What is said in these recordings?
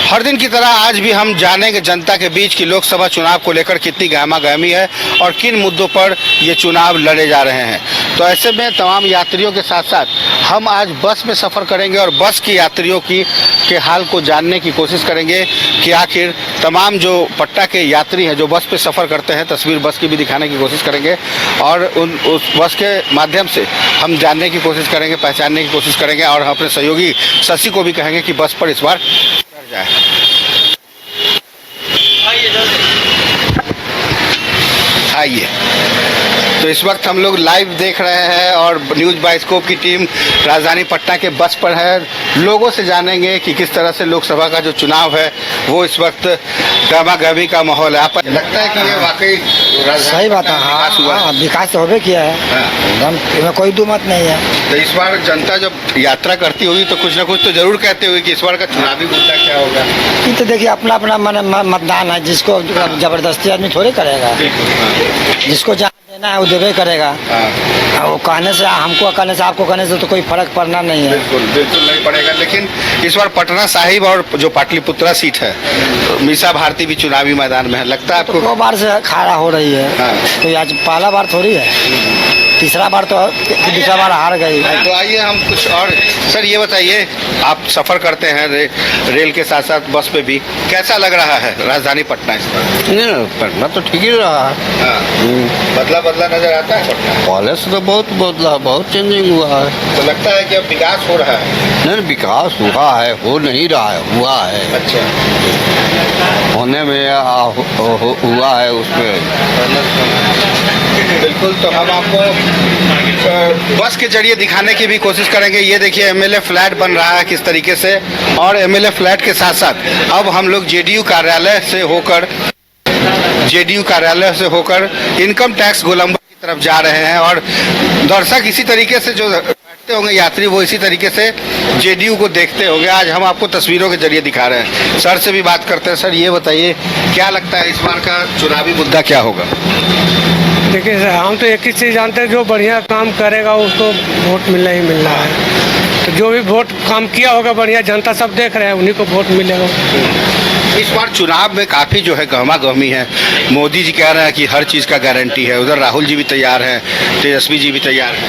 हर दिन की तरह आज भी हम जानेंगे जनता के बीच कि लोकसभा चुनाव को लेकर कितनी गहमा-गहमी है और किन मुद्दों पर ये चुनाव लड़े जा रहे हैं। तो ऐसे में तमाम यात्रियों के साथ साथ हम आज बस में सफ़र करेंगे और बस की यात्रियों के हाल को जानने की कोशिश करेंगे कि आखिर तमाम जो पटना के यात्री हैं जो बस पे सफ़र करते हैं, तस्वीर बस की भी दिखाने की कोशिश करेंगे और उस बस के माध्यम से हम जानने की कोशिश करेंगे, पहचानने की कोशिश करेंगे और अपने सहयोगी शशि को भी कहेंगे कि बस पर इस बार चढ़ जाए। आइए, तो इस वक्त हम लोग लाइव देख रहे हैं और न्यूज़ बाइस्कोप की टीम राजधानी पटना के बस पर है। लोगों से जानेंगे कि किस तरह से लोकसभा का जो चुनाव है वो इस वक्त गहमा-गहमी का माहौल है। आप लगता है कि ये वाकई सही बात है? हाँ, विकास तो होबे किया है, एकदम, इसमें कोई दो मत नहीं है। तो इस बार जनता जब यात्रा करती होगी तो कुछ ना कुछ तो जरूर कहते हुए कि इस बार का चुनावी मुद्दा क्या होगा। ये तो देखिए अपना अपना मतदान है, जिसको जबरदस्ती आदमी थोड़े करेगा, जिसको जहाँ देना है वो देवे करेगा। वो कहने से, हमको कहने से, आपको कहने से तो कोई फर्क पड़ना नहीं है। बिल्कुल बिल्कुल नहीं पड़ेगा। लेकिन इस बार पटना साहिब और जो पाटलिपुत्रा सीट है, मीसा भारती भी चुनावी मैदान में है। लगता है आपको? 2 बार से खड़ा हो रही है, तो आज पहला बार थोड़ी है, तीसरा बार तो दूसरा बार हार गई। तो आइए हम कुछ और, सर ये बताइए, आप सफ़र करते हैं रेल के साथ साथ बस पे भी, कैसा लग रहा है राजधानी पटना इस बार? पटना तो ठीक ही रहा। बदला बदला नजर आता है पटना? पहले से तो बहुत बदला, बहुत चेंजिंग हुआ है। तो लगता है कि अब विकास हो रहा है? नहीं, विकास हुआ है, हो नहीं रहा है, हुआ है। अच्छा, होने में हुआ है उसमें। बिल्कुल। तो हम आपको बस के जरिए दिखाने की भी कोशिश करेंगे। ये देखिए एमएलए फ्लैट बन रहा है किस तरीके से, और एमएलए फ्लैट के साथ साथ अब हम लोग जेडीयू कार्यालय से होकर इनकम टैक्स गोलंबर की तरफ जा रहे हैं और दर्शक इसी तरीके से जो बैठते होंगे यात्री, वो इसी तरीके से जेडीयू को देखते होंगे। आज हम आपको तस्वीरों के जरिए दिखा रहे हैं। सर से भी बात करते हैं। सर ये बताइए, क्या लगता है इस बार का चुनावी मुद्दा क्या होगा? देखिए सर, हम तो एक ही चीज़ जानते हैं, जो बढ़िया काम करेगा उसको वोट मिलना ही मिलना है। तो जो भी वोट काम किया होगा बढ़िया, जनता सब देख रहे हैं, उन्हीं को वोट मिलेगा। इस बार चुनाव में काफ़ी जो है गहमा-गहमी है। मोदी जी कह रहे हैं कि हर चीज़ का गारंटी है, उधर राहुल जी भी तैयार हैं, तेजस्वी जी भी तैयार हैं।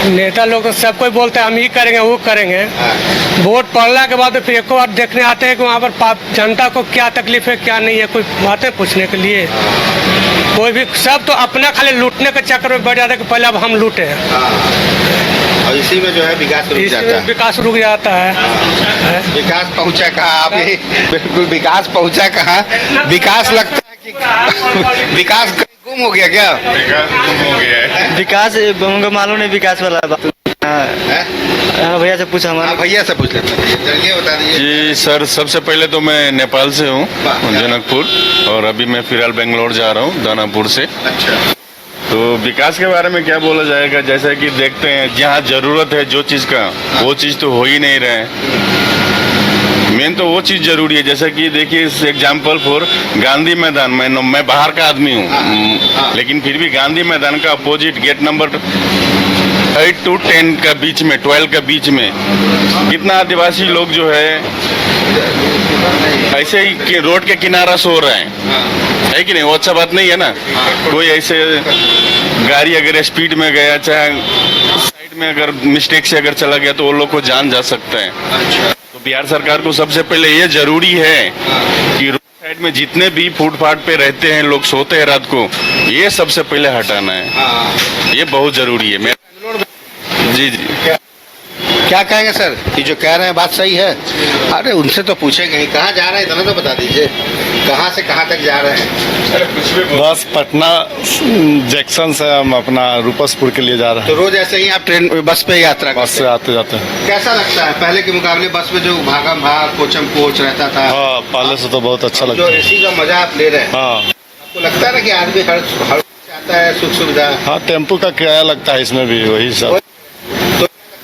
नेता लोग सब कोई बोलते हैं हम ही करेंगे, वो करेंगे। वोट पड़ने के बाद फिर एक बार देखने आते हैं कि वहाँ पर जनता को क्या तकलीफ है, क्या नहीं है, कोई बातें पूछने के लिए। कोई भी, सब तो अपना खाली लूटने के चक्कर में बढ़ जाता है कि पहले अब हम लूटे हैं। और इसी में जो है विकास रुक जाता है। विकास रुक जाता है। विकास पहुंचा कहाँ? आप ही बिल्कुल, विकास पहुंचा कहाँ? विकास लगता है कि विकास गुम हो गया क्या? विकास गुम हो गया है। विकास उनको मालूम नहीं, विकास वाला बात। भैया से पूछा, हमारा भैया से पूछ लेते हैं, ये बता दीजिए। जी सर, सबसे पहले तो मैं नेपाल से हूँ, जनकपुर, और अभी मैं फिलहाल बेंगलोर जा रहा हूँ, दानापुर से। अच्छा, तो विकास के बारे में क्या बोला जाएगा, जैसा कि देखते हैं जहाँ जरूरत है जो चीज़ का, वो चीज़ तो हो ही नहीं रहे। मेन तो वो चीज़ जरूरी है, जैसे कि देखिए एग्जाम्पल फॉर गांधी मैदान, मैं बाहर का आदमी हूँ, लेकिन फिर भी गांधी मैदान का अपोजिट गेट नंबर 8 to 10 का बीच में, 12 का बीच में कितना आदिवासी लोग जो है ऐसे ही रोड के किनारा सो रहे हैं, है कि नहीं? वो अच्छा बात नहीं है ना। कोई ऐसे गाड़ी अगर स्पीड में गया, चाहे साइड में अगर मिस्टेक से अगर चला गया, तो वो लोग को जान जा सकता है। तो बिहार सरकार को सबसे पहले ये जरूरी है कि रोड साइड में जितने भी फुटपाथ पे रहते हैं लोग, सोते हैं रात को, ये सबसे पहले हटाना है। ये बहुत जरूरी है। जी जी, क्या कहेंगे सर? ये जो कह रहे हैं बात सही है? अरे उनसे तो पूछेंगे ही, कहाँ जा रहे हैं इतना तो बता दीजिए, कहाँ से कहाँ तक जा रहे हैं? बस पटना जंक्शन से हम अपना रूपसपुर के लिए जा रहे हैं। तो रोज ऐसे ही आप ट्रेन बस पे यात्रा करते हैं? बस से आते जाते हैं। कैसा लगता है पहले के मुकाबले बस में जो भागम भाग कोचम कोच रहता था? हाँ, पहले से तो बहुत अच्छा लगता जो है। इसी का मजा आप ले रहे हैं। हाँ, आपको लगता है ना कि आदमी हर चाहता है सुख सुविधा? हाँ, टेम्पो का किराया लगता है इसमें भी, वही सब।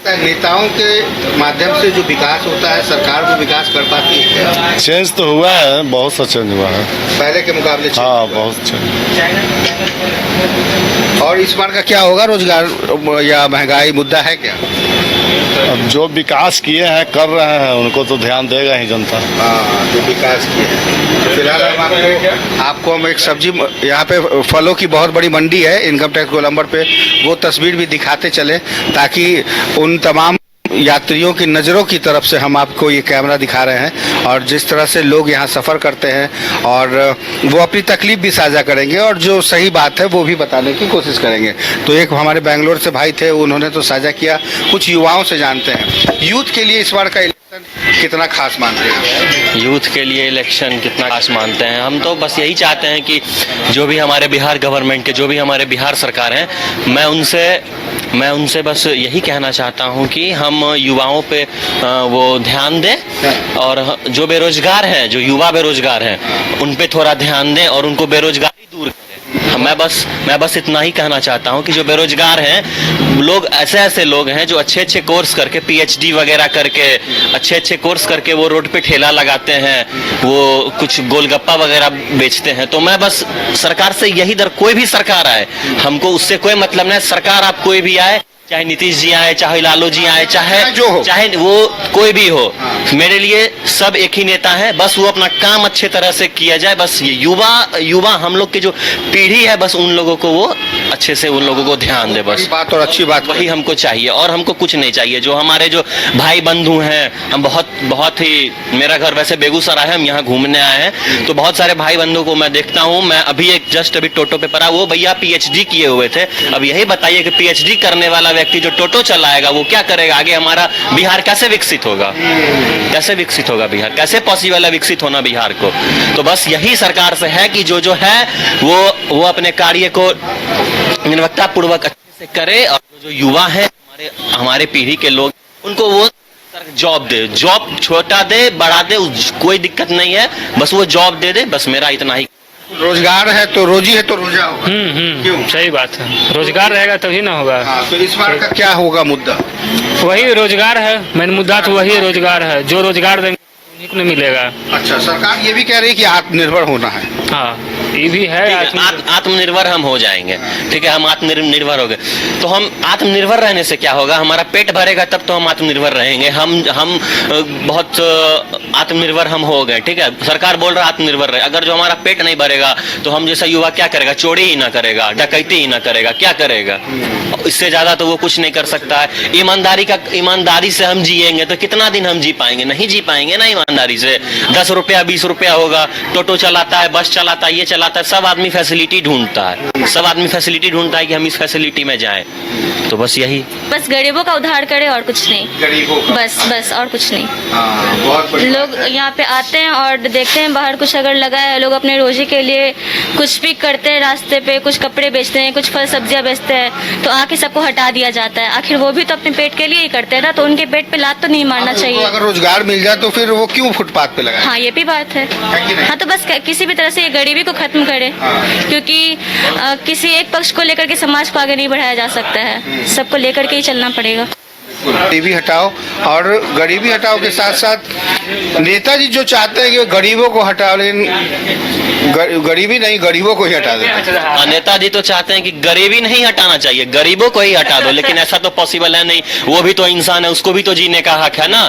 नेताओं के माध्यम से जो विकास होता है, सरकार वो विकास कर पाती है? चेंज तो हुआ है, बहुत सा चेंज हुआ है पहले के मुकाबले। हाँ, बहुत चेंज। और इस बार का क्या होगा, रोजगार या महंगाई मुद्दा है क्या? अब जो विकास किए हैं कर रहे हैं उनको तो ध्यान देगा ही जनता। हाँ, जो विकास किए हैं। तो फिलहाल आपको हम एक सब्जी यहाँ पे फलों की बहुत बड़ी मंडी है इनकम टैक्स गोलंबर पे, वो तस्वीर भी दिखाते चले ताकि उन तमाम यात्रियों की नज़रों की तरफ से हम आपको ये कैमरा दिखा रहे हैं और जिस तरह से लोग यहाँ सफ़र करते हैं और वो अपनी तकलीफ भी साझा करेंगे और जो सही बात है वो भी बताने की कोशिश करेंगे। तो एक हमारे बेंगलोर से भाई थे, उन्होंने तो साझा किया, कुछ युवाओं से जानते हैं यूथ के लिए इस बार का इलेक्शन कितना खास मानते हैं? यूथ के लिए इलेक्शन कितना खास मानते हैं? हम तो बस यही चाहते हैं कि जो भी हमारे बिहार गवर्नमेंट के, जो भी हमारे बिहार सरकार हैं, मैं उनसे बस यही कहना चाहता हूं कि हम युवाओं पे वो ध्यान दें और जो बेरोजगार हैं, जो युवा बेरोजगार हैं, उन पे थोड़ा ध्यान दें और उनको बेरोजगारी दूर करें। मैं बस इतना ही कहना चाहता हूं कि जो बेरोजगार हैं लोग, ऐसे लोग हैं जो अच्छे कोर्स करके, पीएचडी वगैरह करके, अच्छे कोर्स करके वो रोड पे ठेला लगाते हैं, वो कुछ गोलगप्पा वगैरह बेचते हैं। तो मैं बस सरकार से यही कोई भी सरकार आए, हमको उससे कोई मतलब नहीं। सरकार आप कोई भी आए, चाहे नीतीश जी आए, चाहे लालू जी आए, चाहे वो कोई भी हो, मेरे लिए सब एक ही नेता है। बस वो अपना काम अच्छे तरह से किया जाए। बस ये युवा हम लोग की जो पीढ़ी है, बस उन लोगों को वो अच्छे से, उन लोगों को ध्यान दे। बस बात और अच्छी बात वही हमको चाहिए और हमको कुछ नहीं चाहिए। जो हमारे जो भाई बंधु हैं, हम बहुत ही, मेरा घर वैसे बेगूसराय है, हम यहाँ घूमने आए हैं, तो बहुत सारे भाई बंधु को मैं देखता हूँ। मैं अभी अभी टोटो पे पढ़ा, वो भैया पीएचडी किए हुए थे। अब यही बताइए कि पीएचडी करने वाला व्यक्ति जो टोटो चलाएगा वो क्या करेगा आगे? हमारा बिहार कैसे विकसित होगा? कैसे विकसित होगा बिहार? कैसे पॉसिबल है विकसित होना बिहार को? तो बस यही सरकार से है कि जो है वो अपने कार्य को गुणवत्ता पूर्वक अच्छे से करे और जो युवा है, हमारे पीढ़ी के लोग, उनको वो जॉब दे। जॉब छोटा दे, बड़ा दे, कोई दिक्कत नहीं है, बस वो जॉब दे दे। बस मेरा इतना ही। रोजगार है तो रोजी है तो रोजा होगा। क्यों? सही बात है, रोजगार रहेगा तभी ना होगा। हाँ, तो इस बार का क्या होगा मुद्दा? वही रोजगार है, मेन मुद्दा तो वही रोजगार है। जो रोजगार देंगे उन्हीं को नहीं मिलेगा। अच्छा, सरकार ये भी कह रही है कि आत्मनिर्भर होना है। हाँ, ये भी है। आत्मनिर्भर हम हो जाएंगे, ठीक है, हम आत्मनिर्भर हो गए तो हम आत्मनिर्भर रहने से क्या होगा? हमारा पेट भरेगा तब तो हम आत्मनिर्भर रहेंगे। हम बहुत आत्मनिर्भर हम हो गए, ठीक है। सरकार बोल रहा है आत्मनिर्भर रहे, अगर जो हमारा पेट नहीं भरेगा तो हम जैसा युवा क्या करेगा? चोरी ही ना करेगा, डकैती ही ना करेगा, क्या करेगा? इससे ज्यादा तो वो कुछ नहीं कर सकता है। ईमानदारी से हम जिएंगे तो कितना दिन हम जी पाएंगे? नहीं जी पाएंगे ना ईमानदारी से। 10 रुपया 20 रुपया होगा, टोटो चलाता है, बस चलाता है, ये चलाता है, सब आदमी फैसिलिटी ढूंढता है, सब आदमी फैसिलिटी ढूंढता है कि हम इस फैसिलिटी में जाएं। तो बस यही, बस गरीबों का उद्धार करे और कुछ नहीं। गरीबों का बस और कुछ नहीं। हाँ, बहुत बढ़िया। लोग यहाँ पे आते हैं और देखते हैं बाहर कुछ अगर लगा है, लोग अपने रोजी के लिए कुछ भी करते हैं, रास्ते पे कुछ कपड़े बेचते हैं, कुछ फल सब्जियां बेचते हैं, तो आके सबको हटा दिया जाता है। आखिर वो भी तो अपने पेट के लिए ही करते हैं ना, तो उनके पेट पे लात तो नहीं मारना चाहिए। अगर रोजगार मिल जाए तो फिर वो क्यों फुटपाथ पे लगाए? हाँ, ये भी बात है। हाँ, तो बस किसी भी तरह से ये गरीबी को खत्म करे, क्योंकि किसी एक पक्ष को लेकर के समाज को आगे नहीं बढ़ाया जा सकता है, सबको लेकर के ही चलना पड़ेगा। गरीबी हटाओ, और गरीबी हटाओ के साथ साथ नेताजी जो चाहते हैं कि वो गरीबों को हटा, लेकिन गरीबी नहीं, गरीबों को ही हटा दें। नेताजी तो चाहते हैं कि गरीबी नहीं हटाना चाहिए, गरीबों को ही हटा दो, लेकिन ऐसा तो पॉसिबल है नहीं। वो भी तो इंसान है, उसको भी तो जीने का हक है ना।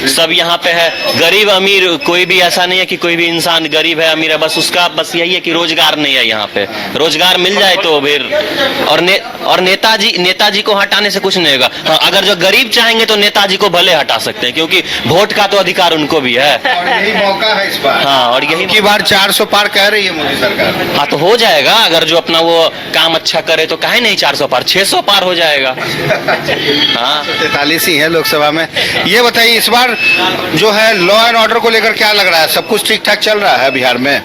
सब यहाँ पे है, गरीब अमीर कोई भी ऐसा नहीं है कि कोई भी इंसान गरीब है अमीर है, बस उसका बस यही है कि रोजगार नहीं है। यहाँ पे रोजगार मिल जाए तो फिर, और नेताजी को हटाने से कुछ नहीं होगा। हाँ, अगर जो गरीब चाहेंगे तो नेताजी को भले हटा सकते हैं, क्योंकि वोट का तो अधिकार उनको भी है। और यही मौका है इस बार। हाँ, और यही की बार 400 पार कह रही है मोदी सरकार। हाँ, तो हो जाएगा। अगर जो अपना वो काम अच्छा करे तो काहे नहीं 400 पार, 600 पार हो जाएगा। हाँ, 43 ही है लोकसभा में। ये बताइए इस बार जो है लॉ एंड ऑर्डर को लेकर क्या लग रहा है? सब कुछ ठीक ठाक चल रहा है बिहार में?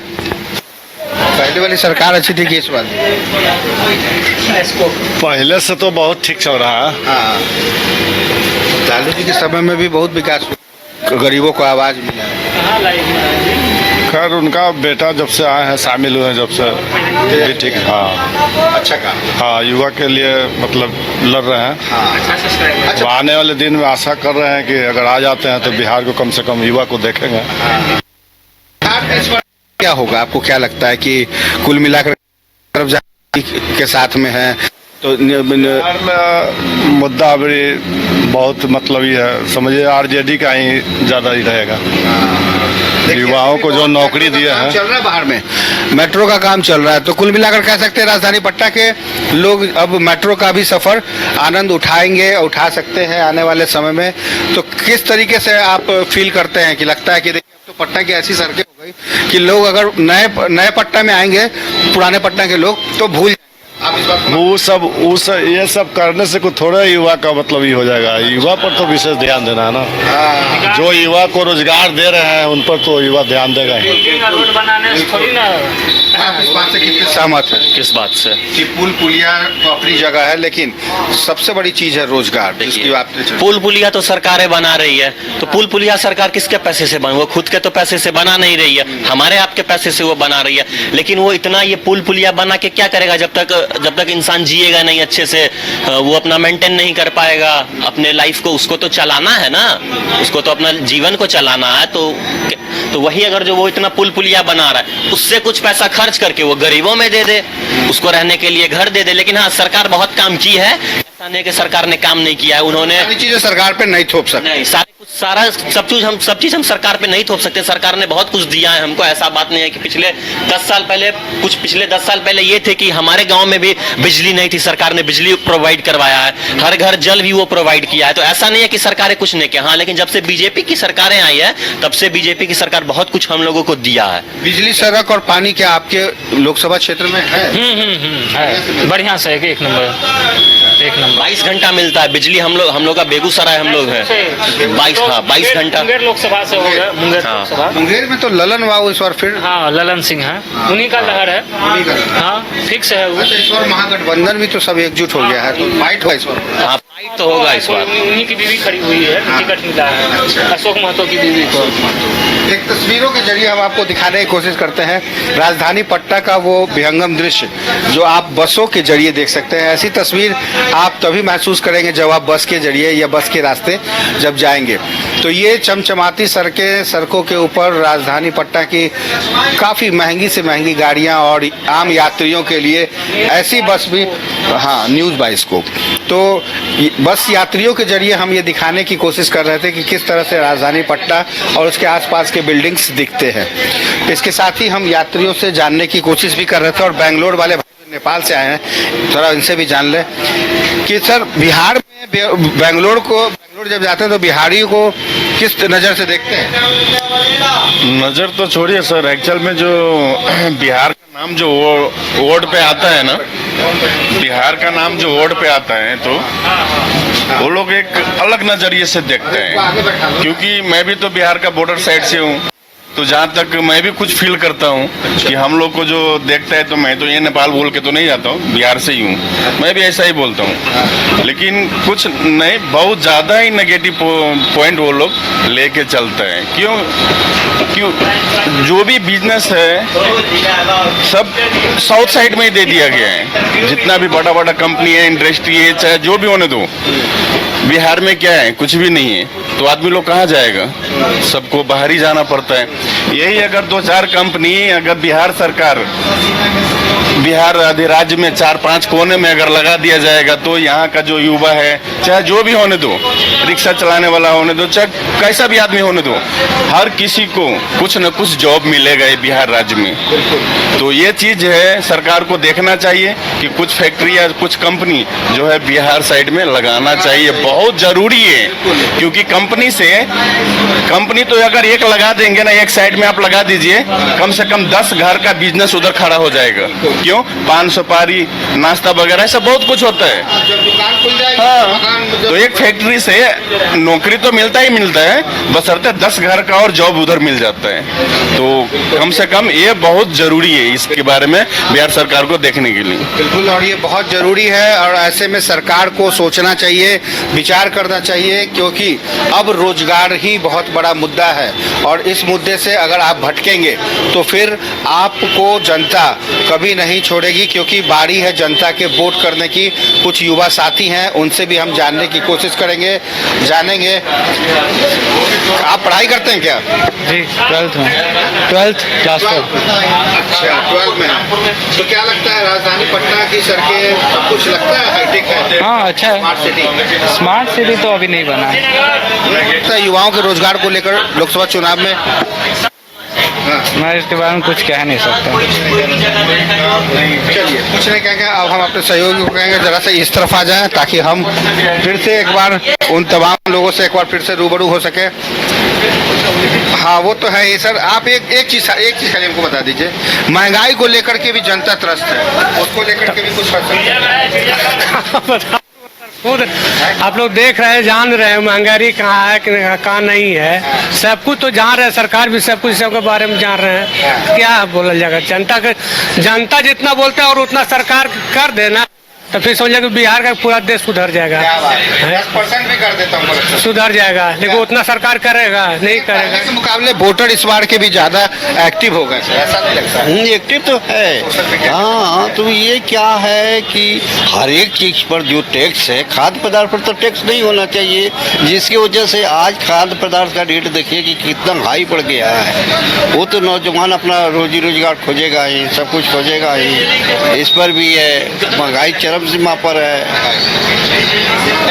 पहले वाली सरकार अच्छी थी कि इस बार? पहले से तो बहुत ठीक चल रहा है। हाँ, लालू जी के समय में भी बहुत विकास हुआ, गरीबों को आवाज मिला है। खैर उनका बेटा जब से आए हैं, शामिल हुए हैं, जब से ये ठीक है। हाँ, अच्छा काम। हाँ, युवा के लिए मतलब लड़ रहे हैं। हाँ, तो आने वाले दिन में आशा कर रहे हैं कि अगर आ जाते हैं तो बिहार को कम से कम युवा को देखेंगे। इस बार क्या होगा? आपको क्या लगता है कि कुल मिलाकर के साथ में है तो बिहार में मुद्दा अभी बहुत मतलब ही है, समझिए आरजेडी का ही ज़्यादा ही रहेगा। युवाओं को जो नौकरी दिया है, चल रहा है बाहर में, मेट्रो का काम चल रहा है, तो कुल मिलाकर कह सकते हैं राजधानी पटना के लोग अब मेट्रो का भी सफर आनंद उठाएंगे, उठा सकते हैं आने वाले समय में। तो किस तरीके से आप फील करते हैं कि लगता है कि देखिए अब तो पटना की ऐसी सड़कें हो गई कि लोग अगर नए पटना में आएंगे, पुराने पटना के लोग, तो भूल आप इस बात को ये सब करने से कुछ थोड़ा युवा का मतलब ही हो जाएगा। युवा पर तो विशेष ध्यान देना है ना, जो युवा को रोजगार दे रहे हैं उन पर तो युवा ध्यान देगा ही। रोड बनाने से थोड़ी ना। आप इस बात से कितने सहमत है किस बात से? कि पुल पुलिया तो अपनी जगह है, लेकिन सबसे बड़ी चीज है रोजगार, जिसकी आपने चर्चा- पुल पुलिया तो सरकारें बना रही है, तो पुल पुलिया सरकार किसके पैसे से बना? वो खुद के तो पैसे से बना नहीं रही है, हमारे आपके पैसे से वो बना रही है। लेकिन वो इतना ये पुल पुलिया बना के क्या करेगा जब तक इंसान जिएगा नहीं अच्छे से, वो अपना मेंटेन नहीं कर पाएगा अपने लाइफ को। उसको तो चलाना है ना, उसको तो अपना जीवन को चलाना है। तो वही अगर जो वो इतना पुल पुलिया बना रहा है, उससे कुछ पैसा खर्च करके वो गरीबों में दे दे, उसको रहने के लिए घर दे दे। लेकिन हाँ, सरकार बहुत काम की है, ऐसा नहीं कि सरकार ने काम नहीं किया है। उन्होंने सारी चीजें सरकार पे नहीं थोप सकते। नहीं, सब चीज हम सरकार पे नहीं थोप सकते। सरकार ने बहुत कुछ दिया है हमको, ऐसा बात नहीं है कि पिछले 10 साल पहले ये थे कि हमारे गांव में भी बिजली नहीं थी, सरकार ने बिजली प्रोवाइड करवाया है, हर घर जल भी वो प्रोवाइड किया है। तो ऐसा नहीं है कि सरकारें कुछ नहीं किया। हाँ, लेकिन जब से बीजेपी की सरकारें आई है, तब से बीजेपी की सरकार बहुत कुछ हम लोगों को दिया है। बिजली, सड़क और पानी क्या आपके लोकसभा क्षेत्र में है? है बढ़िया से एक नंबर 22 घंटा मिलता है बिजली। हम लोग का बेगूसराय हम लोग हैं 22 घंटा। मुंगेर लोकसभा से हो गया, मुंगेर हाँ। लोकसभा। मुंगेर में तो ललन बाबू इस बार फिर हाँ, ललन सिंह है, उन्हीं का लहर है। हाँ, फिक्स है वो। अच्छा, इस बार महागठबंधन भी तो सब एकजुट हो गया है, तो फाइट होगा इस बार। हाँ, फाइट तो होगा इस बार। उन्हीं की बीवी खड़ी हुई है, टिकट मिला है अशोक महतो की बीवी को। एक तस्वीरों के जरिए हम आपको दिखाने की कोशिश करते हैं राजधानी पटना का वो विहंगम दृश्य जो आप बसों के जरिए देख सकते हैं। ऐसी तस्वीर आप तभी महसूस करेंगे जब आप बस के जरिए या बस के रास्ते जब जाएंगे। तो ये चमचमाती सड़कों के ऊपर राजधानी पटना की काफ़ी महंगी से महंगी गाड़ियां और आम यात्रियों के लिए ऐसी बस भी, हाँ, न्यूज़ बाइस्कोप। तो बस यात्रियों के जरिए हम ये दिखाने की कोशिश कर रहे थे कि किस तरह से राजधानी पटना और उसके आसपास के बिल्डिंग्स दिखते हैं। इसके साथ ही हम यात्रियों से जानने की कोशिश भी कर रहे थे, और बेंगलोर वाले भाई नेपाल से आए हैं, थोड़ा इनसे भी जान लें कि सर बिहार में बेंगलोर जब जाते हैं तो बिहारियों को किस नज़र से देखते हैं? नज़र तो छोड़िए सर, एक्चुअल में जो बिहार का नाम जो वर्ड पे आता है ना, बिहार का नाम जो वर्ड पे आता है, तो वो लोग एक अलग नज़रिए से देखते हैं। क्योंकि मैं भी तो बिहार का बॉर्डर साइड से हूँ, तो जहाँ तक मैं भी कुछ फील करता हूँ कि हम लोग को जो देखता है, तो मैं तो ये नेपाल बोल के तो नहीं जाता हूँ, बिहार से ही हूँ, मैं भी ऐसा ही बोलता हूँ। लेकिन कुछ नहीं, बहुत ज़्यादा ही नेगेटिव पॉइंट वो लोग लेके चलते हैं। क्यों जो भी बिजनेस है सब साउथ साइड में ही दे दिया गया है। जितना भी बड़ा बड़ा कंपनी है, इंडस्ट्री है, चाहे जो भी होने दो, बिहार में क्या है? कुछ भी नहीं है। तो आदमी लोग कहाँ जाएगा? सबको बाहर ही जाना पड़ता है। यही अगर 2-4 कंपनी अगर बिहार सरकार बिहार राज्य में 4-5 कोने में अगर लगा दिया जाएगा, तो यहाँ का जो युवा है, चाहे जो भी होने दो, रिक्शा चलाने वाला होने दो, चाहे कैसा भी आदमी होने दो, हर किसी को कुछ न कुछ जॉब मिलेगा ये बिहार राज्य में। तो ये चीज़ है, सरकार को देखना चाहिए कि कुछ फैक्ट्री या कुछ कंपनी जो है बिहार साइड में लगाना चाहिए, बहुत ज़रूरी है। क्योंकि कंपनी तो अगर एक लगा देंगे ना, एक साइड में आप लगा दीजिए, कम से कम 10 घर का बिजनेस उधर खड़ा हो जाएगा। क्यों? पान सुपारी, नाश्ता वगैरह ऐसा बहुत कुछ होता है। हाँ, तो एक फैक्ट्री से नौकरी तो मिलता ही मिलता है, बशर्ते 10 घर का और जॉब उधर मिल जाता है। तो कम से कम ये बहुत जरूरी है, इसके बारे में बिहार सरकार को देखने के लिए। बिल्कुल, और ये बहुत जरूरी है, और ऐसे में सरकार को सोचना चाहिए, विचार करना चाहिए, क्योंकि अब रोजगार ही बहुत बड़ा मुद्दा है और इस मुद्दे से अगर आप भटकेंगे तो फिर आपको जनता कभी नहीं छोड़ेगी, क्योंकि बारी है जनता के वोट करने की। कुछ युवा साथी हैं, उनसे भी हम जानने की कोशिश करेंगे, जानेंगे। आप पढ़ाई करते हैं क्या? जी 12th में, 12th क्लास 12। अच्छा 12 में। तो क्या लगता है राजधानी पटना की सड़कें सब कुछ लगता है हाईटेक है? हाँ अच्छा है। Smart city. स्मार्ट सिटी तो अभी नहीं बना है। युवाओं के रोजगार को लेकर लोकसभा चुनाव में मैं इसके बारे में कुछ कह नहीं सकता। चलिए कुछ नहीं कहेंगे, अब हम अपने सहयोगी को कहेंगे जरा से इस तरफ आ जाएं ताकि हम फिर से एक बार उन तमाम लोगों से एक बार फिर से रूबरू हो सके। हाँ वो तो है ही सर। आप एक चीज खाली हमको बता दीजिए, महंगाई को लेकर के भी जनता त्रस्त है, उसको लेकर के भी कुछ कर सकते हैं? खुद आप लोग देख रहे हैं, जान रहे हैं महंगाई कहाँ है कहाँ नहीं है, सब कुछ तो जान रहे हैं। सरकार भी सब कुछ सबके बारे में जान रहे हैं। क्या बोला जाएगा, जनता जितना बोलता है और उतना सरकार कर देना तो फिर समझिए कि बिहार का पूरा देश सुधर जाएगा। 10% भी कर देता हूँ, सुधर जाएगा, लेकिन उतना सरकार करेगा नहीं करेगा। के मुकाबले वोटर इस बार के भी ज्यादा एक्टिव हो गए, ऐसा नहीं लगता है? एक्टिव तो है। हाँ तो ये क्या है कि हर एक चीज पर जो टैक्स है, खाद्य पदार्थ पर तो टैक्स नहीं होना चाहिए, जिसकी वजह से आज खाद्य पदार्थ का रेट देखिए कि कितना हाई पड़ गया है। वो तो नौजवान अपना रोजी रोजगार खोजेगा ही, सब कुछ खोजेगा ही। इस पर भी है, महंगाई चरम सीमा पर है।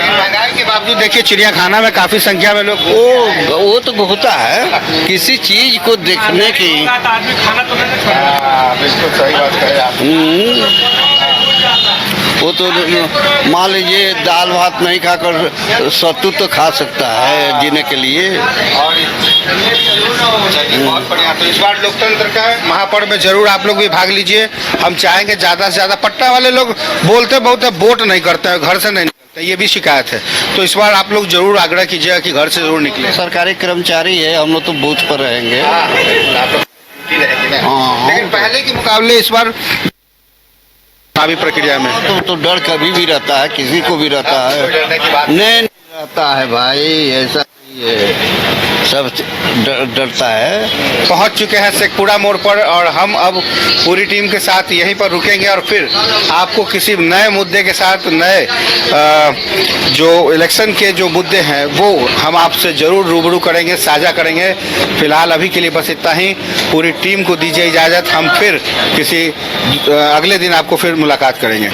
महंगाई के बावजूद देखिए चिड़ियाखाना में काफी संख्या में लोग वो तो होता है, किसी चीज को देखने की। बिल्कुल सही बात कहे आप। वो तो मान लीजिए दाल भात नहीं खाकर सत्तू तो खा सकता है जीने के लिए। बहुत बढ़िया। तो इस बार लोकतंत्र का महापर्व में जरूर आप लोग भी भाग लीजिए। हम चाहेंगे ज्यादा से ज्यादा। पटना वाले लोग बोलते बहुत है, वोट नहीं करते हैं, घर से नहीं निकलते, ये भी शिकायत है। तो इस बार आप लोग जरूर आग्रह कीजिएगा कि घर से जरूर निकले। सरकारी कर्मचारी है, हम लोग तो बूथ पर रहेंगे। आप लोग रहेंगे ना? हाँ। लेकिन पहले के मुकाबले इस बार चुनावी प्रक्रिया में तो डर कभी भी रहता है, किसी को भी रहता है। नहीं रहता है भाई, ऐसा नहीं है, सब डरता है। पहुंच चुके हैं शेखपुरा मोड़ पर और हम अब पूरी टीम के साथ यहीं पर रुकेंगे और फिर आपको किसी नए मुद्दे के साथ, नए जो इलेक्शन के जो मुद्दे हैं वो हम आपसे जरूर रूबरू करेंगे, साझा करेंगे। फिलहाल अभी के लिए बस इतना ही। पूरी टीम को दीजिए इजाज़त, हम फिर किसी अगले दिन आपको फिर मुलाकात करेंगे।